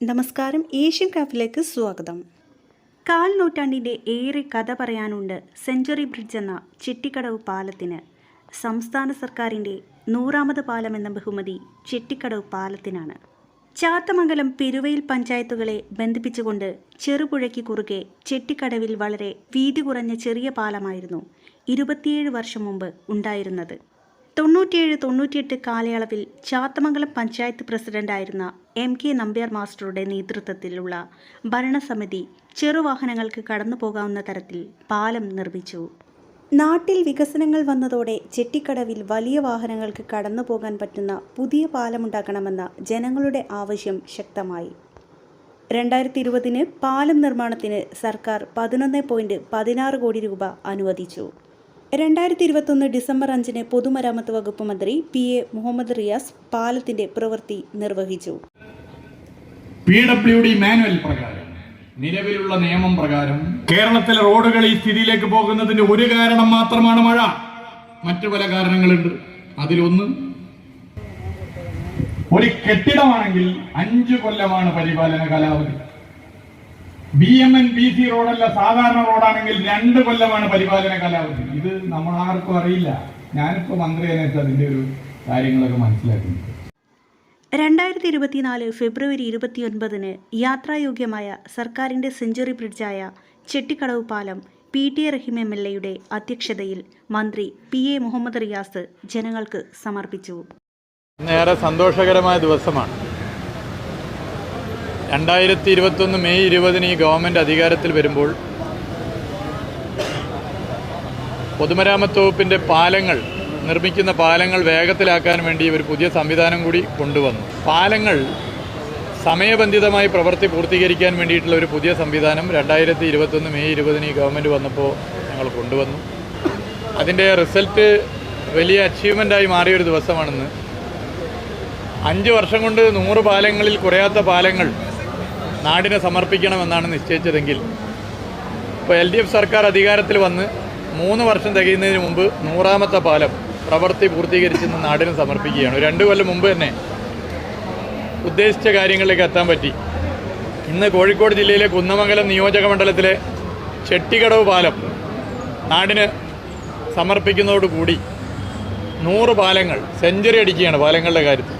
നമസ്കാരം, ഏഷ്യൻ ക്രാഫ്റ്റിലേക്ക് സ്വാഗതം. കാൽ നൂറ്റാണ്ടിൻ്റെ ഏറെ കഥ പറയാനുണ്ട് സെഞ്ചുറി ബ്രിഡ്ജ് എന്ന ചെട്ടിക്കടവ് പാലത്തിന്. സംസ്ഥാന സർക്കാരിൻ്റെ 100ാമത് പാലം എന്ന ബഹുമതി ചെട്ടിക്കടവ് പാലത്തിനാണ്. ചാത്തമംഗലം പെരുവയിൽ പഞ്ചായത്തുകളെ ബന്ധിപ്പിച്ചുകൊണ്ട് ചെറുപുഴയ്ക്ക് കുറുകെ ചെട്ടിക്കടവിൽ വളരെ വീതി കുറഞ്ഞ ചെറിയ പാലമായിരുന്നു 27 വർഷം മുമ്പ് ഉണ്ടായിരുന്നത്. 97-98 കാലയളവിൽ ചാത്തമംഗലം പഞ്ചായത്ത് പ്രസിഡന്റായിരുന്ന MK നമ്പ്യാർ മാസ്റ്ററുടെ നേതൃത്വത്തിലുള്ള ഭരണസമിതി ചെറുവാഹനങ്ങൾക്ക് കടന്നു പോകാവുന്ന തരത്തിൽ പാലം നിർമ്മിച്ചു. നാട്ടിൽ വികസനങ്ങൾ വന്നതോടെ ചെട്ടിക്കടവിൽ വലിയ വാഹനങ്ങൾക്ക് കടന്നു പോകാൻ പറ്റുന്ന പുതിയ പാലമുണ്ടാക്കണമെന്ന ജനങ്ങളുടെ ആവശ്യം ശക്തമായി. 2020 പാലം നിർമ്മാണത്തിന് സർക്കാർ 11.16 കോടി രൂപ അനുവദിച്ചു. 2021 ഡിസംബർ 5 പൊതുമരാമത്ത് വകുപ്പ് മന്ത്രി PA മുഹമ്മദ് റിയാസ് പാലത്തിന്റെ പ്രവൃത്തി നിർവഹിച്ചു. PWD മാനുവൽ പ്രകാരം, നിലവിലുള്ള നിയമം പ്രകാരം കേരളത്തിലെ റോഡുകൾ ഈ സ്ഥിതിയിലേക്ക് പോകുന്നതിന്റെ ഒരു കാരണം മാത്രമാണ് മഴ. മറ്റു പല കാരണങ്ങളുണ്ട്. അതിലൊന്ന്, ഒരു കെട്ടിടമാണെങ്കിൽ 5 കൊല്ലമാണ് പരിപാലന കാലാവധി. BMN BC റോഡല്ല, സാധാരണ റോഡാണെങ്കിൽ 2 കൊല്ലമാണ് പരിപാലന കാലാവധി. ഇത് നമ്മൾ ആർക്കും അറിയില്ല. ഞാനിപ്പോ മന്ത്രിയായിട്ട് അതിന്റെ ഒരു കാര്യങ്ങളൊക്കെ മനസ്സിലാക്കുന്നു. 2024 ഫെബ്രുവരി 29 യാത്രായോഗ്യമായ സർക്കാരിന്റെ സെഞ്ചുറി ബ്രിഡ്ജായ ചെട്ടിക്കടവ് പാലം PT റഹീം MLA അധ്യക്ഷതയിൽ മന്ത്രി PA മുഹമ്മദ് റിയാസ് ജനങ്ങൾക്ക് സമർപ്പിച്ചു. ഏറെ സന്തോഷകരമായ ദിവസമാണ്. 2021 മെയ് 20 ഈ ഗവൺമെൻറ് അധികാരത്തിൽ വരുമ്പോൾ പൊതുമരാമത്ത് വകുപ്പിൻ്റെ നിർമ്മിക്കുന്ന പാലങ്ങൾ വേഗത്തിലാക്കാൻ വേണ്ടി ഒരു പുതിയ സംവിധാനം കൂടി കൊണ്ടുവന്നു. പാലങ്ങൾ സമയബന്ധിതമായി പ്രവൃത്തി പൂർത്തീകരിക്കാൻ വേണ്ടിയിട്ടുള്ള ഒരു പുതിയ സംവിധാനം 2021 മെയ് 20 ഈ ഗവൺമെൻറ് വന്നപ്പോൾ ഞങ്ങൾ കൊണ്ടുവന്നു. അതിൻ്റെ റിസൾട്ട് വലിയ അച്ചീവ്മെൻ്റായി മാറിയൊരു ദിവസമാണെന്ന്. 5 വർഷം കൊണ്ട് 100 പാലങ്ങളിൽ കുറയാത്ത പാലങ്ങൾ നാടിനെ സമർപ്പിക്കണമെന്നാണ് നിശ്ചയിച്ചതെങ്കിൽ ഇപ്പോൾ LDF സർക്കാർ അധികാരത്തിൽ വന്ന് 3 വർഷം തികയുന്നതിന് മുമ്പ് 100ാമത്തെ പാലം പ്രവൃത്തി പൂർത്തീകരിച്ചെന്ന് നാടിന് സമർപ്പിക്കുകയാണ്. 2 കൊല്ലം മുമ്പ് തന്നെ ഉദ്ദേശിച്ച കാര്യങ്ങളിലേക്ക് എത്താൻ പറ്റി. ഇന്ന് കോഴിക്കോട് ജില്ലയിലെ കുന്നമംഗലം നിയോജക മണ്ഡലത്തിലെ ചെട്ടിക്കടവ് പാലം നാടിന് സമർപ്പിക്കുന്നതോടുകൂടി 100 പാലങ്ങൾ സെഞ്ചുറി അടിക്കുകയാണ് പാലങ്ങളുടെ കാര്യത്തിൽ.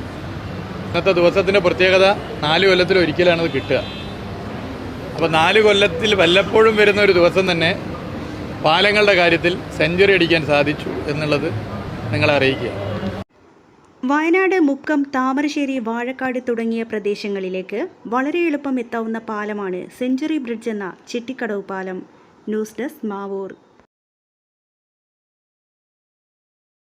ഇന്നത്തെ ദിവസത്തിൻ്റെ പ്രത്യേകത 4 കൊല്ലത്തിൽ ഒരിക്കലാണ് ഇത് കിട്ടുക. അപ്പോൾ 4 കൊല്ലത്തിൽ വല്ലപ്പോഴും വരുന്ന ഒരു ദിവസം തന്നെ പാലങ്ങളുടെ കാര്യത്തിൽ സെഞ്ചുറി അടിക്കാൻ സാധിച്ചു എന്നുള്ളത് നിങ്ങളെ അറിയിക്കുക. വയനാട്, മുക്കം, താമരശ്ശേരി, വാഴക്കാട് തുടങ്ങിയ പ്രദേശങ്ങളിലേക്ക് വളരെ എളുപ്പം എത്താവുന്ന പാലമാണ് സെഞ്ചുറി ബ്രിഡ്ജ് എന്ന ചെട്ടിക്കടവ് പാലം. News desk Mavoor.